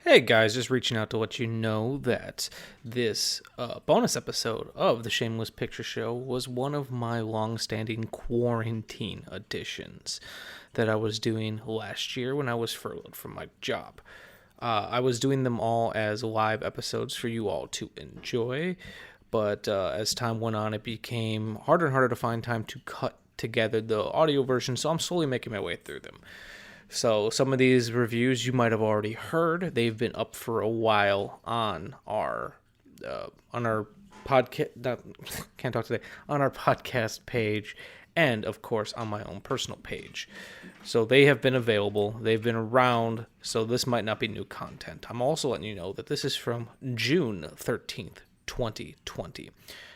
Hey guys, just reaching out to let you know that this bonus episode of the Shameless Picture Show was one of my long-standing quarantine editions that I was doing last year when I was furloughed from my job. I was doing them all as live episodes for you all to enjoy, but as time went on, it became harder and harder to find time to cut together the audio version, so I'm slowly making my way through them. So some of these reviews you might have already heard. They've been up for a while on our podcast. Can't talk today. On our podcast page, and of course on my own personal page. So they have been available. They've been around. So this might not be new content. I'm also letting you know that this is from June 13th, 2020.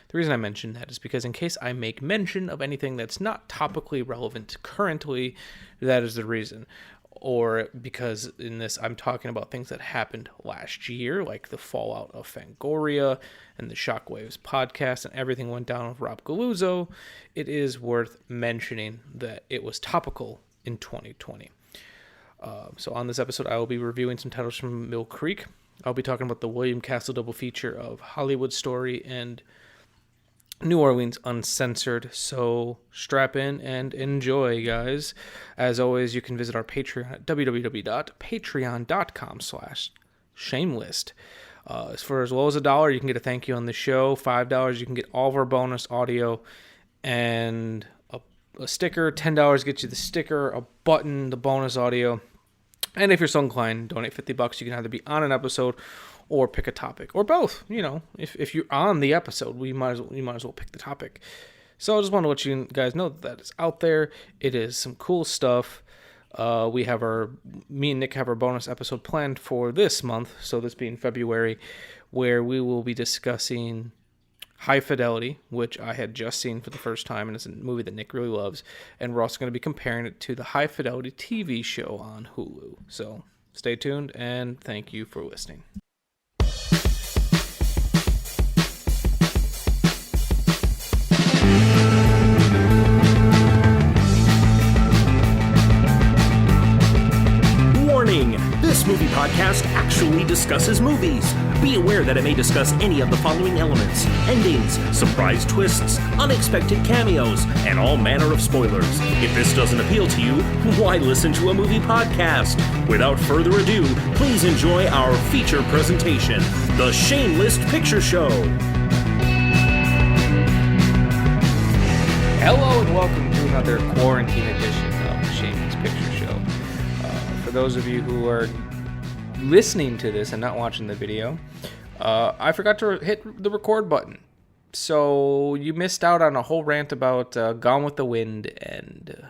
The reason I mention that is because in case I make mention of anything that's not topically relevant currently, that is the reason. Or because in this I'm talking about things that happened last year, like the fallout of Fangoria and the Shockwaves podcast and everything went down with Rob Galuzzo, it is worth mentioning that it was topical in 2020. So on this episode, I will be reviewing some titles from Mill Creek. I'll be talking about the William Castle double feature of Hollywood Story and New Orleans Uncensored, so strap in and enjoy, guys. As always, you can visit our Patreon at www.patreon.com/shameless. For as low as $1, you can get a thank you on the show. $5, you can get all of our bonus audio and a sticker. $10 gets you the sticker, a button, the bonus audio. And if you're so inclined, donate $50. You can either be on an episode or pick a topic, or both. You know, if you're on the episode, you might as well pick the topic. So I just want to let you guys know that it's out there. It is some cool stuff. Me and Nick have our bonus episode planned for this month, so this being February, where we will be discussing High Fidelity, which I had just seen for the first time, and it's a movie that Nick really loves. And we're also going to be comparing it to the High Fidelity TV show on Hulu. So stay tuned, and thank you for listening. This movie podcast actually discusses movies. Be aware that it may discuss any of the following elements: endings, surprise twists, unexpected cameos, and all manner of spoilers. If this doesn't appeal to you, why listen to a movie podcast? Without further ado, please enjoy our feature presentation, The Shameless Picture Show. Hello and welcome to another quarantine edition of The Shameless Picture Show. For those of you who are listening to this and not watching the video, I forgot to hit the record button. So you missed out on a whole rant about Gone with the Wind and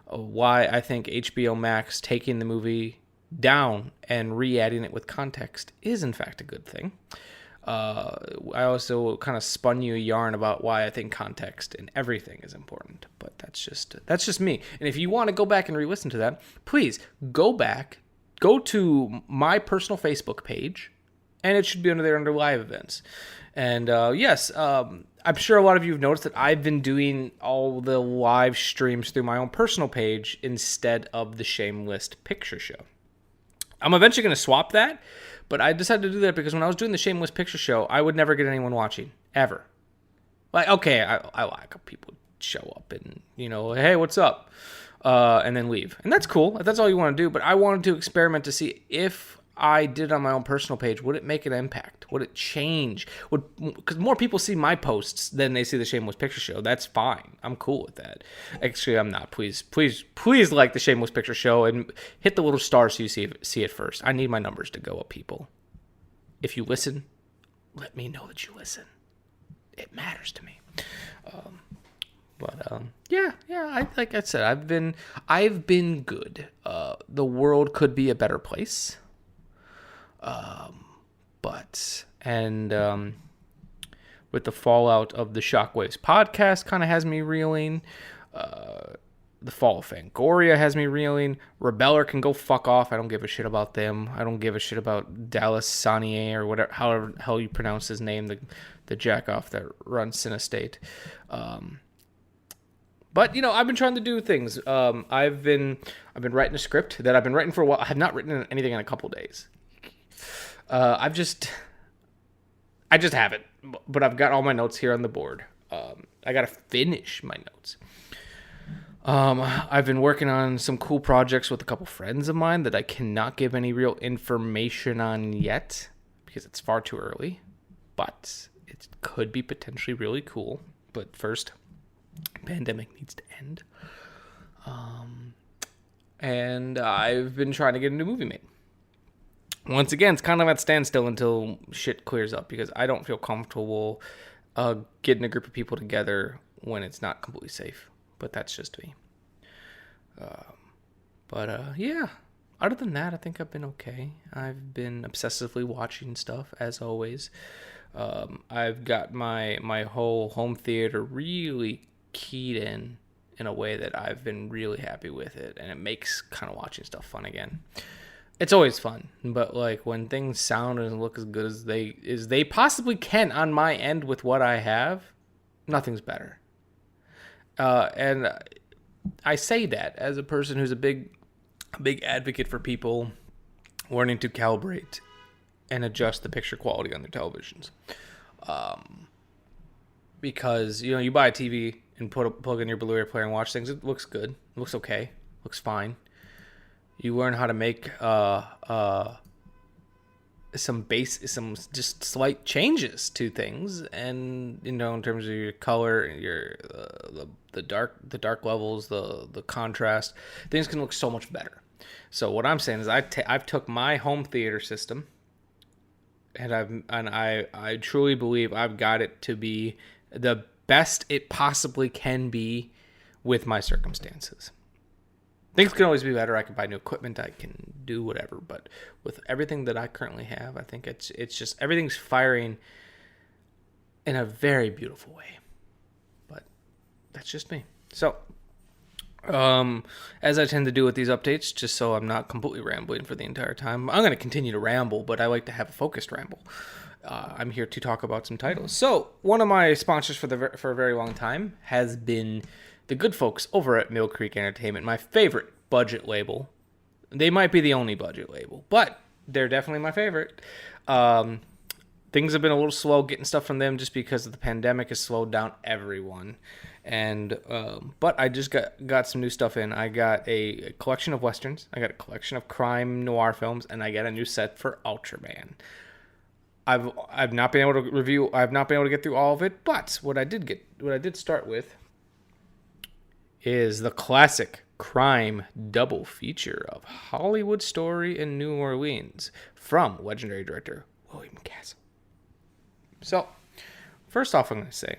why I think HBO Max taking the movie down and re-adding it with context is in fact a good thing. I also kind of spun you a yarn about why I think context in everything is important, but that's just me. And if you want to go back and re-listen to that, please go to my personal Facebook page, and it should be under live events. And yes, I'm sure a lot of you have noticed that I've been doing all the live streams through my own personal page instead of the Shameless Picture Show. I'm eventually going to swap that, but I decided to do that because when I was doing the Shameless Picture Show, I would never get anyone watching, ever. Like, okay, I like people show up and, hey, what's up? And then leave. And that's cool. That's all you want to do. But I wanted to experiment to see if I did it on my own personal page, would it make an impact? Would it change? Because more people see my posts than they see the Shameless Picture Show. That's fine. I'm cool with that. Actually, I'm not. Please like the Shameless Picture Show and hit the little star so you see it first. I need my numbers to go up, people. If you listen, let me know that you listen. It matters to me. Like I said, I've been good. The world could be a better place. With the fallout of the Shockwaves podcast kind of has me reeling. The fall of Fangoria has me reeling. Rebeller can go fuck off. I don't give a shit about them. I don't give a shit about Dallas Sanier or whatever, however the hell you pronounce his name, the jackoff that runs Cinestate. But, I've been trying to do things. I've been writing a script that I've been writing for a while. I have not written anything in a couple days. I just haven't. But I've got all my notes here on the board. I got to finish my notes. I've been working on some cool projects with a couple friends of mine that I cannot give any real information on yet because it's far too early. But it could be potentially really cool. But first, pandemic needs to end. And I've been trying to get a new movie made. Once again, it's kind of at standstill until shit clears up because I don't feel comfortable getting a group of people together when it's not completely safe. But that's just me. Yeah. Other than that, I think I've been okay. I've been obsessively watching stuff, as always. I've got my whole home theater really keyed in a way that I've been really happy with it. And it makes kind of watching stuff fun again. It's always fun, but like when things sound and look as good as they possibly can on my end with what I have, nothing's better. And I say that as a person who's a big advocate for people learning to calibrate and adjust the picture quality on their televisions. Because you buy a TV and plug in your Blu-ray player and watch things, it looks good, it looks okay, it looks fine. You learn how to make some just slight changes to things, and in terms of your color, your the dark levels, the contrast, things can look so much better. So what I'm saying is I've took my home theater system, and I truly believe I've got it to be the best it possibly can be with my circumstances. Things can always be better. I can buy new equipment. I can do whatever. But with everything that I currently have, I think it's just everything's firing in a very beautiful way. But that's just me. So, as I tend to do with these updates, just so I'm not completely rambling for the entire time, I'm going to continue to ramble, but I like to have a focused ramble. I'm here to talk about some titles. So, one of my sponsors for a very long time has been the good folks over at Mill Creek Entertainment, my favorite budget label. They might be the only budget label, but they're definitely my favorite. Things have been a little slow getting stuff from them just because of the pandemic has slowed down everyone. And but I just got some new stuff in. I got a collection of westerns. I got a collection of crime noir films, and I got a new set for Ultraman. I've not been able to review. I've not been able to get through all of it, but what I did start with is the classic crime double feature of Hollywood Story in New Orleans from legendary director William Castle. So, first off, I'm going to say,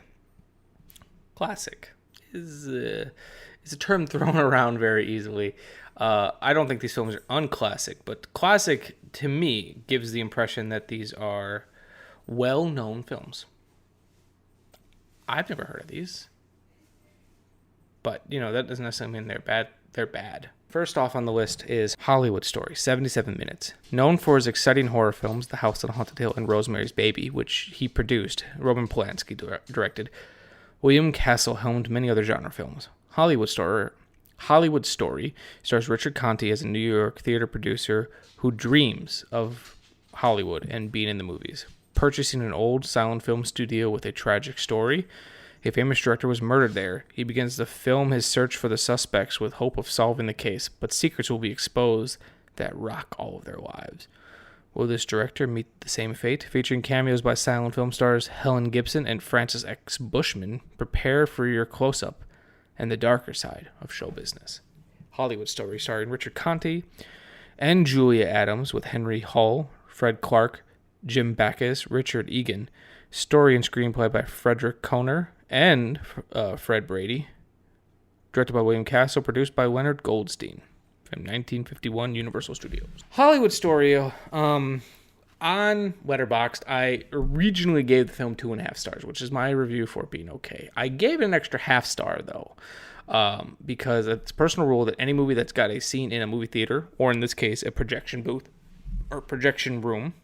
classic is a term thrown around very easily. I don't think these films are unclassic, but classic to me gives the impression that these are well-known films. I've never heard of these. But, that doesn't necessarily mean they're bad. They're bad. First off on the list is Hollywood Story, 77 minutes. Known for his exciting horror films, The House on Haunted Hill and Rosemary's Baby, which he produced, Roman Polanski directed, William Castle helmed many other genre films. Hollywood Story stars Richard Conte as a New York theater producer who dreams of Hollywood and being in the movies. Purchasing an old silent film studio with a tragic story, a famous director was murdered there. He begins to film his search for the suspects with hope of solving the case, but secrets will be exposed that rock all of their lives. Will this director meet the same fate? Featuring cameos by silent film stars Helen Gibson and Francis X. Bushman, prepare for your close-up and the darker side of show business. Hollywood Story starring Richard Conte and Julia Adams with Henry Hull, Fred Clark, Jim Backus, Richard Egan. Story and screenplay by Frederick Kohner and Fred Brady. Directed by William Castle, produced by Leonard Goldstein from 1951 Universal Studios. Hollywood Story, on Letterboxd, I originally gave the film 2.5 stars, which is my review for it being okay. I gave it an extra half star, though, because it's a personal rule that any movie that's got a scene in a movie theater, or in this case, a projection booth or projection room,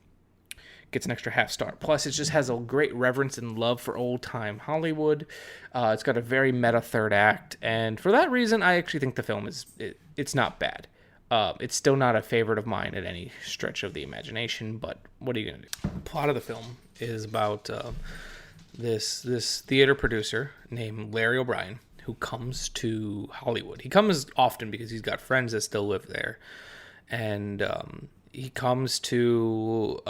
gets an extra half star. Plus, it just has a great reverence and love for old-time Hollywood. It's got a very meta third act, and for that reason, I actually think the film it's not bad. It's still not a favorite of mine at any stretch of the imagination, but what are you going to do? The plot of the film is about this theater producer named Larry O'Brien who comes to Hollywood. He comes often because he's got friends that still live there. And he wants to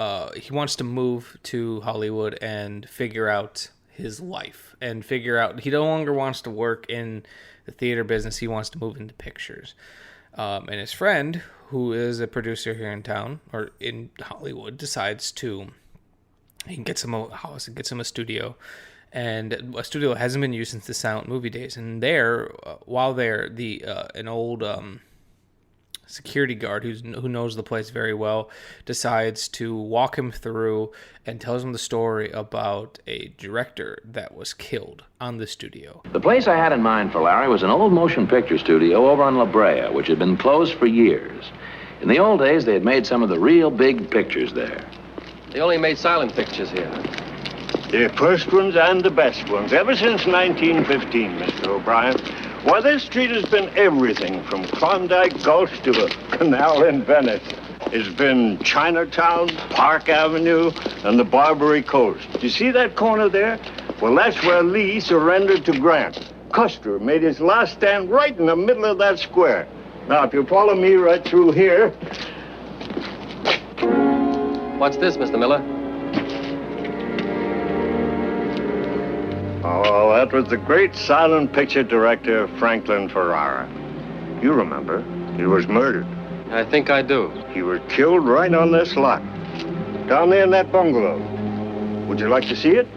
move to Hollywood and figure out his life and figure out he no longer wants to work in the theater business. He wants to move into pictures. And his friend, who is a producer here in town or in Hollywood, decides he gets him a house and gets him a studio. And a studio that hasn't been used since the silent movie days. And while there, an old security guard who knows the place very well decides to walk him through and tells him the story about a director that was killed on the studio. The place I had in mind for Larry was an old motion picture studio over on La Brea, which had been closed for years. In the old days, they had made some of the real big pictures there. They only made silent pictures here. The first ones and the best ones, ever since 1915, Mr. O'Brien. Why, this street has been everything from Klondike Gulch to a canal in Venice. It's been Chinatown, Park Avenue, and the Barbary Coast. You see that corner there? Well, that's where Lee surrendered to Grant. Custer made his last stand right in the middle of that square. Now, if you follow me right through here... What's this, Mr. Miller? Oh, that was the great silent picture director, Franklin Ferrara. You remember, he was murdered. I think I do. He was killed right on this lot, down there in that bungalow. Would you like to see it?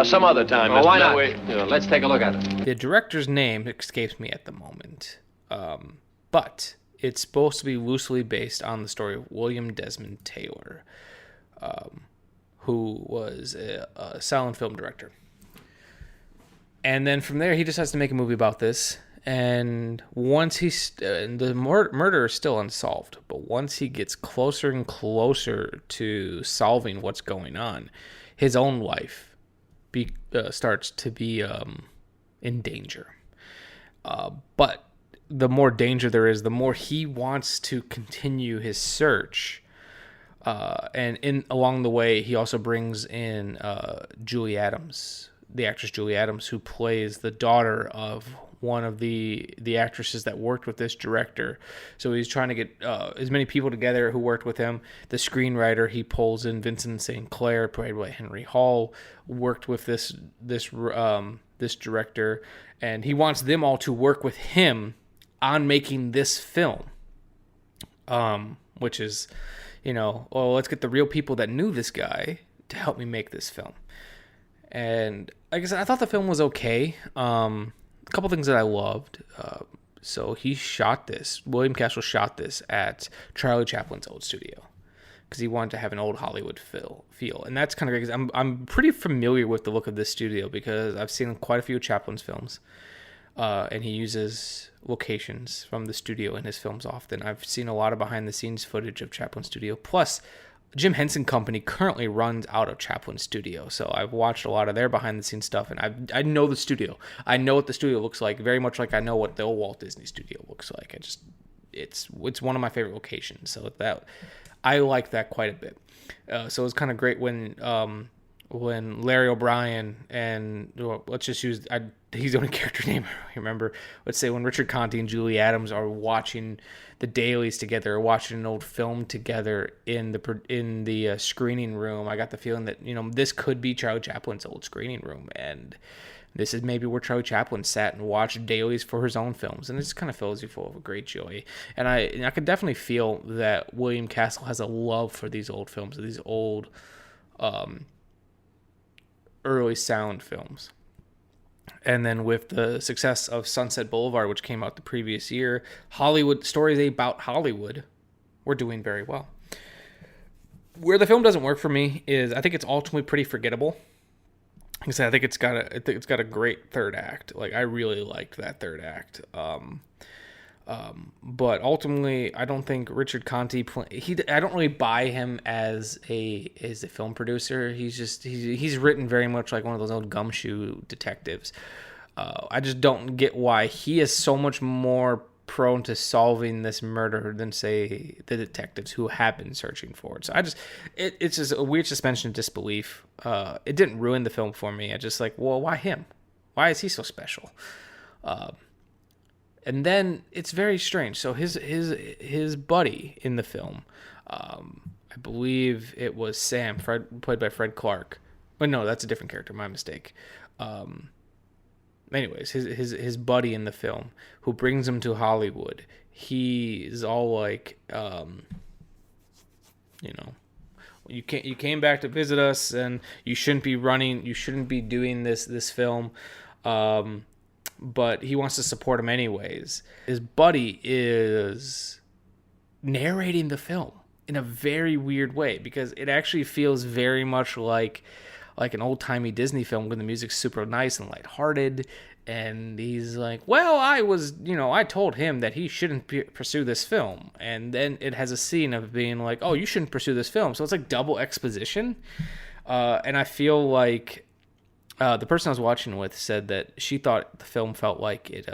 Some other time, Mr. Why not? Let's take a look at it. The director's name escapes me at the moment, but it's supposed to be loosely based on the story of William Desmond Taylor, who was a silent film director. And then from there, he decides to make a movie about this. And once the murder is still unsolved, but once he gets closer and closer to solving what's going on, his own life starts to be in danger. But the more danger there is, the more he wants to continue his search. And along the way, he also brings in Julie Adams, the actress Julie Adams, who plays the daughter of one of the actresses that worked with this director. So he's trying to get as many people together who worked with him. The screenwriter, he pulls in Vincent St. Clair, played by Henry Hall, worked with this director, and he wants them all to work with him on making this film, which is, let's get the real people that knew this guy to help me make this film. And like I said, I thought the film was okay. A couple things that I loved. So William Castle shot this at Charlie Chaplin's old studio because he wanted to have an old Hollywood feel. And that's kind of great because I'm pretty familiar with the look of this studio because I've seen quite a few of Chaplin's films. And he uses locations from the studio in his films often. I've seen a lot of behind-the-scenes footage of Chaplin's studio. Plus, Jim Henson Company currently runs out of Chaplin's studio, so I've watched a lot of their behind-the-scenes stuff, and I know the studio. I know what the studio looks like, very much like I know what the old Walt Disney studio looks like. It's one of my favorite locations, so I like that quite a bit. So it's kind of great when Larry O'Brien and let's just use he's the only character name I remember. Let's say when Richard Conte and Julie Adams are watching the dailies together, or watching an old film together in the screening room. I got the feeling that this could be Charlie Chaplin's old screening room, and this is maybe where Charlie Chaplin sat and watched dailies for his own films, and it just kind of fills you full of a great joy. And I could definitely feel that William Castle has a love for these old films, these old early sound films. And then with the success of Sunset Boulevard, which came out the previous year, Hollywood stories about Hollywood were doing very well. Where the film doesn't work for me is I think it's ultimately pretty forgettable. Like I said, I think it's got a great third act. Like I really liked that third act. But ultimately, I don't think Richard Conte. I don't really buy him as a film producer. He's written very much like one of those old gumshoe detectives. I just don't get why he has so much more prone to solving this murder than, say, the detectives who have been searching for it. So it's just a weird suspension of disbelief. It didn't ruin the film for me. I just like, well, why him? Why is he so special? And then it's very strange. So his buddy in the film, I believe it was Sam, played by Fred Clark. But no, that's a different character. My mistake. Anyways, his buddy in the film who brings him to Hollywood, he is all like, you came back to visit us, and you shouldn't be doing this film, but he wants to support him anyways. His buddy is narrating the film in a very weird way, because it actually feels very much like an old-timey Disney film where the music's super nice and lighthearted, and he's like, well, I told him that he shouldn't pursue this film, and then it has a scene of being like, oh, you shouldn't pursue this film, so it's like double exposition, and I feel like the person I was watching with said that she thought the film felt like it,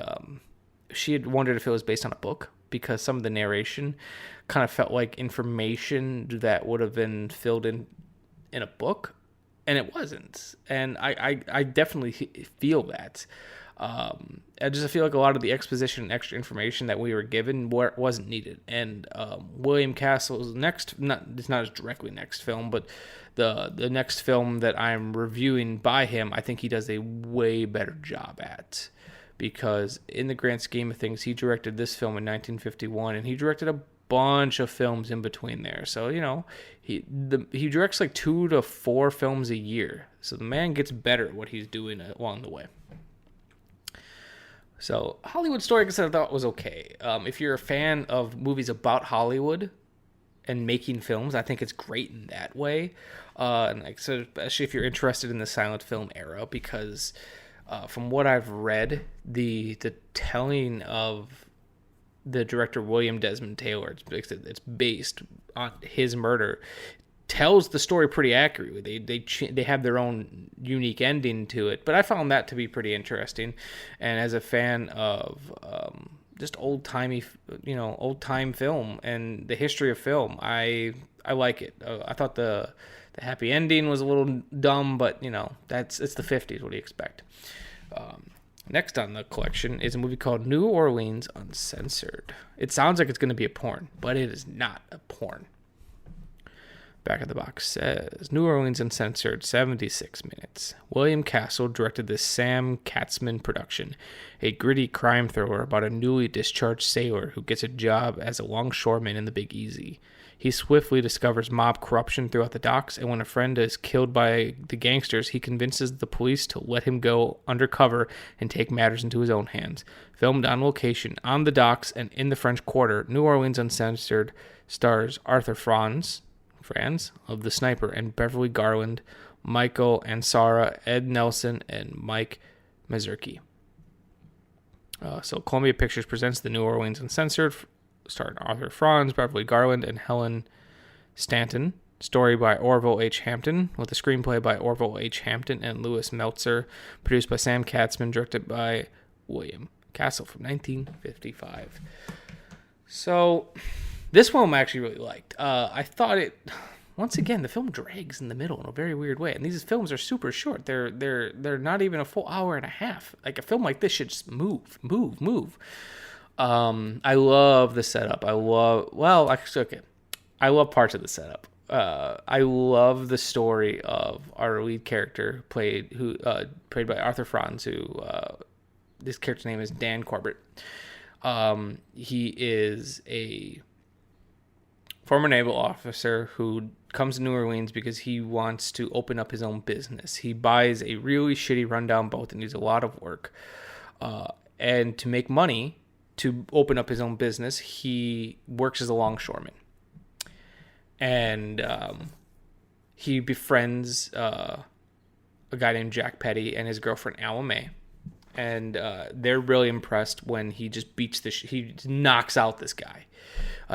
she had wondered if it was based on a book, because some of the narration kind of felt like information that would have been filled in a book, and it wasn't. And I definitely feel that. I just feel like a lot of the exposition and extra information that we were given wasn't needed. And William Castle's it's not his directly next film, but the next film that I'm reviewing by him, I think he does a way better job at. Because in the grand scheme of things, he directed this film in 1951, and he directed a bunch of films in between there. So, he directs like 2 to 4 films a year. So the man gets better at what he's doing along the way. So Hollywood Story, like I said, I thought was okay. If you're a fan of movies about Hollywood and making films, I think it's great in that way. And like, so especially if you're interested in the silent film era, because from what I've read, the telling of the director William Desmond Taylor, it's based on his murder, tells the story pretty accurately. They have their own unique ending to it, but I found that to be pretty interesting. And as a fan of just old time film and the history of film, I like it. I thought the happy ending was a little dumb, but it's the 50s. What do you expect? Next on the collection is a movie called New Orleans Uncensored. It sounds like it's going to be a porn, but it is not a porn. Back of the box says, New Orleans Uncensored, 76 minutes. William Castle directed this Sam Katzman production, a gritty crime thriller about a newly discharged sailor who gets a job as a longshoreman in the Big Easy. He swiftly discovers mob corruption throughout the docks, and when a friend is killed by the gangsters, he convinces the police to let him go undercover and take matters into his own hands. Filmed on location, on the docks, and in the French Quarter, New Orleans Uncensored stars Arthur Franz of The Sniper, and Beverly Garland, Michael Ansara, Ed Nelson, and Mike Mazurki. So Columbia Pictures presents the New Orleans Uncensored, starring Arthur Franz, Beverly Garland, and Helen Stanton. Story by Orville H. Hampton, with a screenplay by Orville H. Hampton and Louis Meltzer, produced by Sam Katzman, directed by William Castle from 1955. So this one I actually really liked. I thought it, once again, the film drags in the middle in a very weird way. And these films are super short. They're not even a full hour and a half. Like, a film like this should just move. I love the setup. I love parts of the setup. I love the story of our lead character, played by Arthur Franz, who this character's name is Dan Corbett. He is a former naval officer who comes to New Orleans because he wants to open up his own business. He buys a really shitty rundown boat that needs a lot of work. And to make money to open up his own business, he works as a longshoreman. And he befriends a guy named Jack Petty and his girlfriend Alma May. And they're really impressed when he just he knocks out this guy.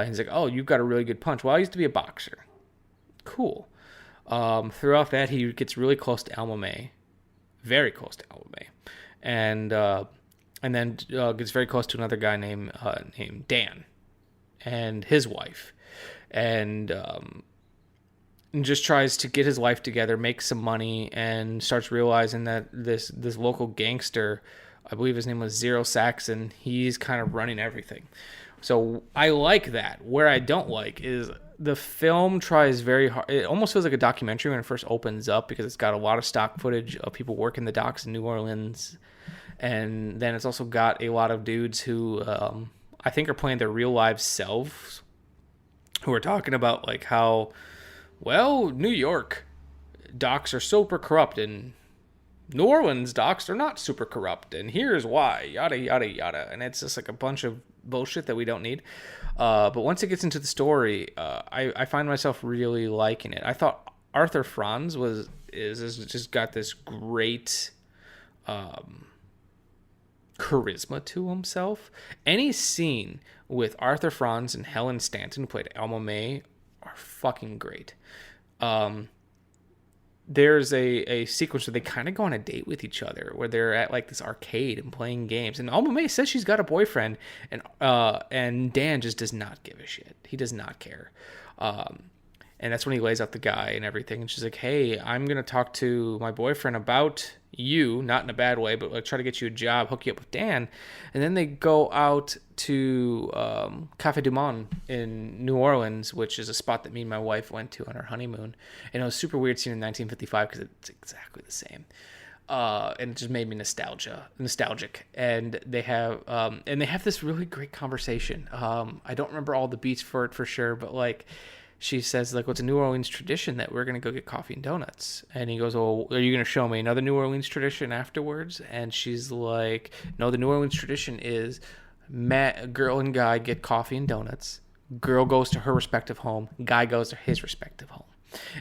He's like, oh, you've got a really good punch. Well, I used to be a boxer. Cool. Throughout that, he gets really close to Alma May. Very close to Alma May. And and then gets very close to another guy named Dan and his wife, and just tries to get his life together, make some money, and starts realizing that this local gangster, I believe his name was Zero Saxon, he's kind of running everything. So I like that. Where I don't like is the film tries very hard. It almost feels like a documentary when it first opens up, because it's got a lot of stock footage of people working the docks in New Orleans. And then it's also got a lot of dudes who I think are playing their real life selves, who are talking about like how, well, New York docks are super corrupt, and New Orleans docks are not super corrupt, and here's why, yada, yada, yada. And it's just like a bunch of bullshit that we don't need. But once it gets into the story, I find myself really liking it. I thought Arthur Franz is just got this great charisma to himself. Any scene with Arthur Franz and Helen Stanton, who played Alma May, are fucking great. There's a sequence where they kind of go on a date with each other, where they're at like this arcade and playing games, and Alma May says she's got a boyfriend, and Dan just does not give a shit. He does not care. And that's when he lays out the guy and everything, and she's like, hey, I'm gonna talk to my boyfriend about you, not in a bad way, but like try to get you a job, hook you up with Dan. And then they go out to Café du Monde in New Orleans, which is a spot that me and my wife went to on our honeymoon. And it was super weird seeing in 1955 because it's exactly the same. And it just made me nostalgic. And they have this really great conversation. I don't remember all the beats for it for sure, but like, she says, like, well, it's a New Orleans tradition that we're going to go get coffee and donuts. And he goes, well, are you going to show me another New Orleans tradition afterwards? And she's like, no, the New Orleans tradition is girl and guy get coffee and donuts. Girl goes to her respective home. Guy goes to his respective home.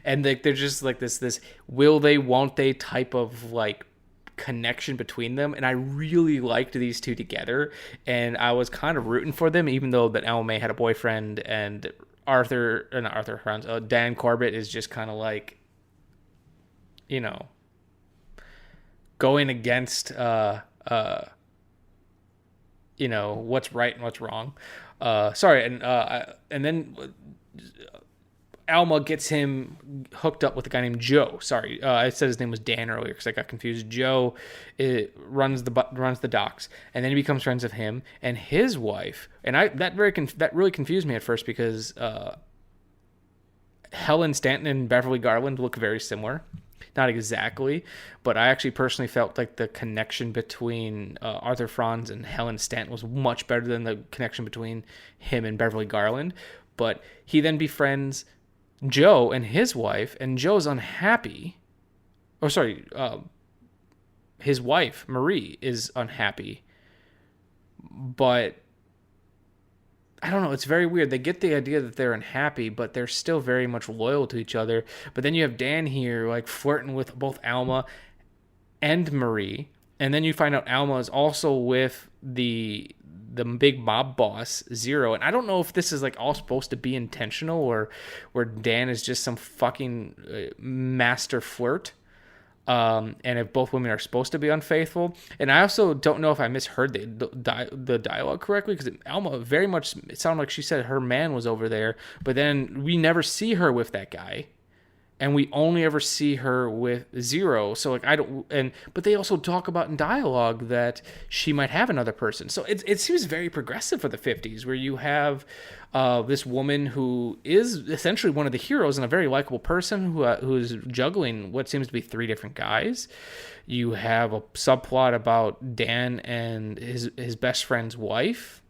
And they're just like this will they, won't they type of like connection between them. And I really liked these two together. And I was kind of rooting for them, even though that Alma May had a boyfriend, and Dan Corbett is just kind of like, you know, going against, you know, what's right and what's wrong. And then Alma gets him hooked up with a guy named Joe. I said his name was Dan earlier because I got confused. Joe runs the docks, and then he becomes friends with him and his wife. And that really confused me at first because Helen Stanton and Beverly Garland look very similar. Not exactly, but I actually personally felt like the connection between Arthur Franz and Helen Stanton was much better than the connection between him and Beverly Garland. But he then befriends Joe and his wife, and Joe's unhappy. His wife, Marie, is unhappy. But I don't know, it's very weird. They get the idea that they're unhappy, but they're still very much loyal to each other. But then you have Dan here, like, flirting with both Alma and Marie. And then you find out Alma is also with the big mob boss, Zero. And I don't know if this is like all supposed to be intentional, or where Dan is just some fucking master flirt. And if both women are supposed to be unfaithful. And I also don't know if I misheard the dialogue correctly, because Alma very much, it sounded like she said her man was over there, but then we never see her with that guy. And we only ever see her with Zero. So like, but they also talk about in dialogue that she might have another person. So it seems very progressive for the 50s, where you have this woman who is essentially one of the heroes and a very likable person who's juggling what seems to be 3 different guys. You have a subplot about Dan and his best friend's wife.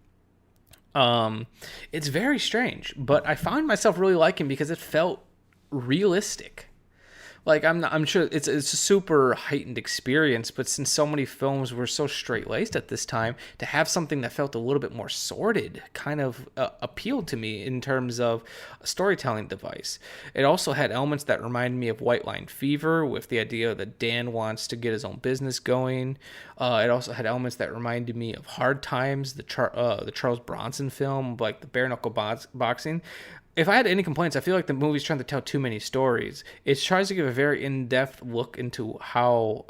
It's very strange, but I found myself really liking because it felt realistic. Like, I'm sure it's a super heightened experience, but since so many films were so straight-laced at this time, to have something that felt a little bit more sordid kind of appealed to me in terms of a storytelling device. It also had elements that reminded me of White Line Fever, with the idea that Dan wants to get his own business going. It also had elements that reminded me of Hard Times, the Charles Bronson film, like the bare-knuckle boxing. If I had any complaints, I feel like the movie's trying to tell too many stories. It tries to give a very in-depth look into how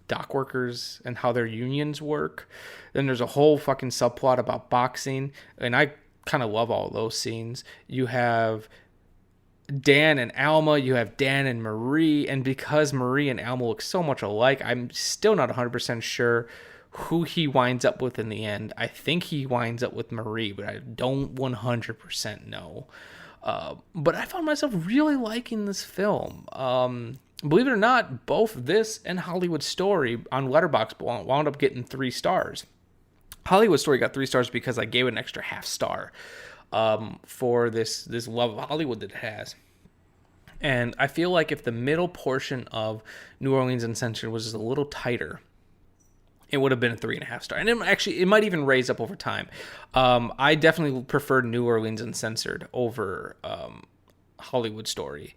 dock workers and how their unions work. Then there's a whole fucking subplot about boxing, and I kind of love all those scenes. You have Dan and Alma, you have Dan and Marie, and because Marie and Alma look so much alike, I'm still not 100% sure who he winds up with in the end. I think he winds up with Marie, but I don't 100% know. But I found myself really liking this film. Believe it or not, both this and Hollywood Story on Letterboxd wound up getting 3 stars. Hollywood Story got 3 stars because I gave it an extra half star for this love of Hollywood that it has. And I feel like if the middle portion of New Orleans Uncensored was just a little tighter, it would have been a 3.5 star. And it might even raise up over time. I definitely prefer New Orleans Uncensored over Hollywood Story.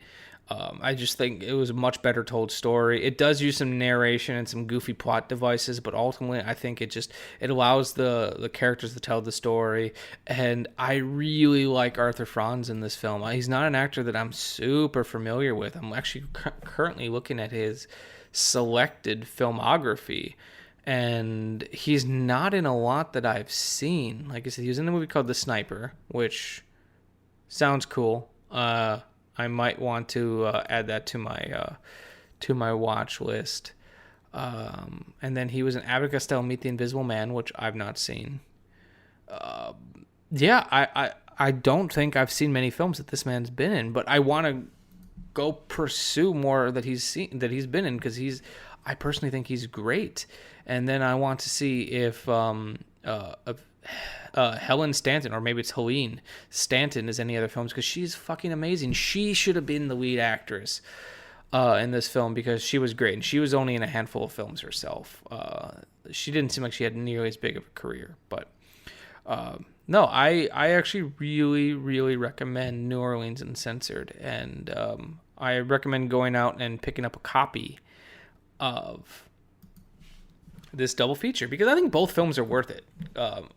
I just think it was a much better told story. It does use some narration and some goofy plot devices, but ultimately I think it allows the characters to tell the story. And I really like Arthur Franz in this film. He's not an actor that I'm super familiar with. I'm actually currently looking at his selected filmography, and he's not in a lot that I've seen. Like I said, he was in a movie called The Sniper, which sounds cool. I might want to add that to my watch list. And then he was in Abbott Costello Meet the Invisible Man, which I've not seen. I don't think I've seen many films that this man's been in, but I want to go pursue more that he's been in, because I personally think he's great. And then I want to see if Helen Stanton, or maybe it's Helene Stanton, is any other films, because she's fucking amazing. She should have been the lead actress in this film, because she was great, and she was only in a handful of films herself. She didn't seem like she had nearly as big of a career, but no, I actually really, really recommend New Orleans Uncensored, and I recommend going out and picking up a copy of this double feature, because I think both films are worth it.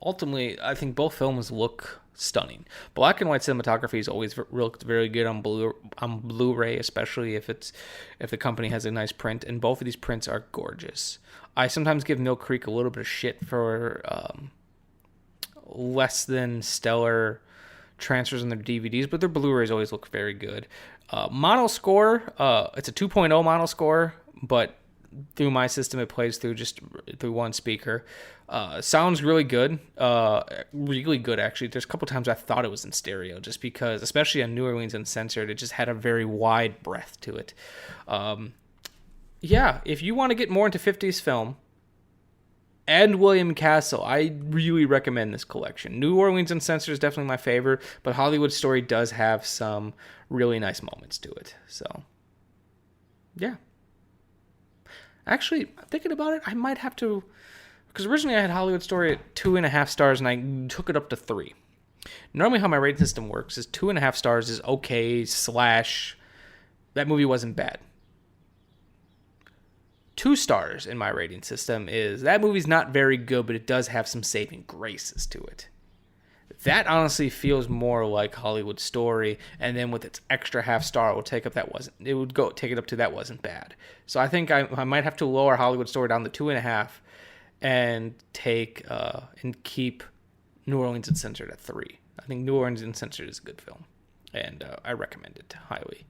Ultimately, I think both films look stunning. Black and white cinematography has always looked very good on Blu-ray, especially if the company has a nice print, and both of these prints are gorgeous. I sometimes give Mill Creek a little bit of shit for less than stellar transfers on their DVDs, but their Blu-rays always look very good. Mono score, it's a 2.0 mono score, but through my system it plays through one speaker. Sounds really good, actually. There's a couple times I thought it was in stereo, just because, especially on New Orleans Uncensored, it just had a very wide breadth to it. If you want to get more into 50s film and William Castle, I really recommend this collection. New Orleans Uncensored is definitely my favorite, but Hollywood Story does have some really nice moments to it. So, yeah. Actually, thinking about it, I might have to, because originally I had Hollywood Story at 2.5 stars, and I took it up to 3. Normally how my rating system works is 2.5 stars is okay / that movie wasn't bad. 2 stars in my rating system is that movie's not very good, but it does have some saving graces to it. That honestly feels more like Hollywood Story, and then with its extra half star, it would take it up to that wasn't bad. So I think I might have to lower Hollywood Story down to 2.5, and keep New Orleans Uncensored at 3. I think New Orleans Uncensored is a good film, and I recommend it highly.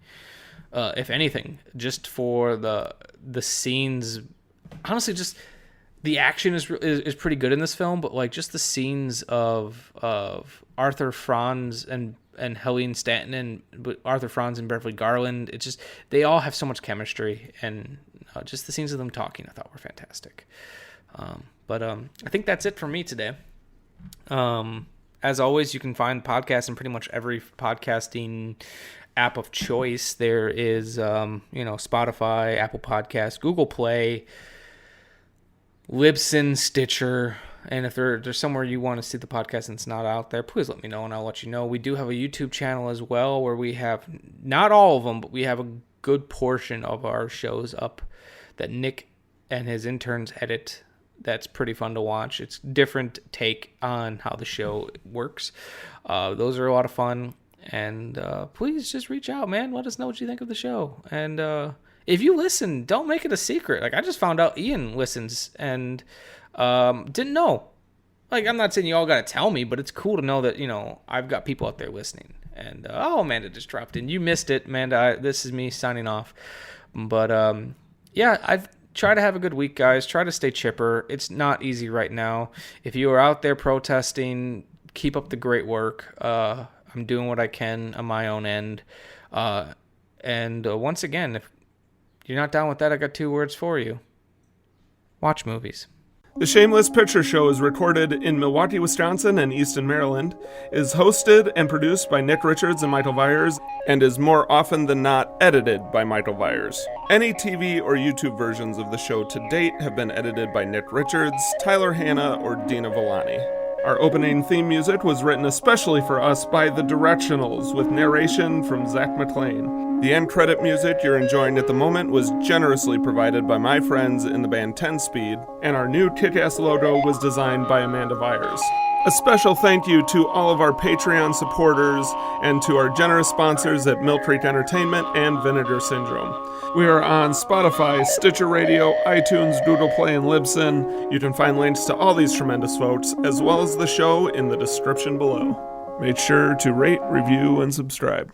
If anything, just for the scenes, honestly, just. The action is pretty good in this film, but like just the scenes of Arthur Franz and Helene Stanton, and Arthur Franz and Beverly Garland, it's just, they all have so much chemistry, and just the scenes of them talking I thought were fantastic. But I think that's it for me today. As always, you can find podcasts in pretty much every podcasting app of choice. There is Spotify, Apple Podcasts, Google Play, Libsyn, Stitcher, and if there's somewhere you want to see the podcast and it's not out there, please let me know and I'll let you know. We do have a YouTube channel as well, where we have, not all of them, but we have a good portion of our shows up that Nick and his interns edit. That's pretty fun to watch. It's different take on how the show works. Those are a lot of fun, and please just reach out, man. Let us know what you think of the show. And if you listen, don't make it a secret. Like, I just found out Ian listens and didn't know. Like, I'm not saying you all got to tell me, but it's cool to know that, I've got people out there listening. And, Amanda just dropped in. You missed it, Amanda. This is me signing off. But, I've tried to have a good week, guys. Try to stay chipper. It's not easy right now. If you are out there protesting, keep up the great work. I'm doing what I can on my own end. And once again, if you're not down with that, I got 2 words for you. Watch movies. The Shameless Picture Show is recorded in Milwaukee, Wisconsin and Easton, Maryland, is hosted and produced by Nick Richards and Michael Viers, and is more often than not edited by Michael Viers. Any TV or YouTube versions of the show to date have been edited by Nick Richards, Tyler Hanna, or Dina Villani. Our opening theme music was written especially for us by The Directionals, with narration from Zach McLean. The end credit music you're enjoying at the moment was generously provided by my friends in the band 10 Speed, and our new kick-ass logo was designed by Amanda Viers. A special thank you to all of our Patreon supporters and to our generous sponsors at Mill Creek Entertainment and Vinegar Syndrome. We are on Spotify, Stitcher Radio, iTunes, Google Play, and Libsyn. You can find links to all these tremendous folks, as well as the show, in the description below. Make sure to rate, review, and subscribe.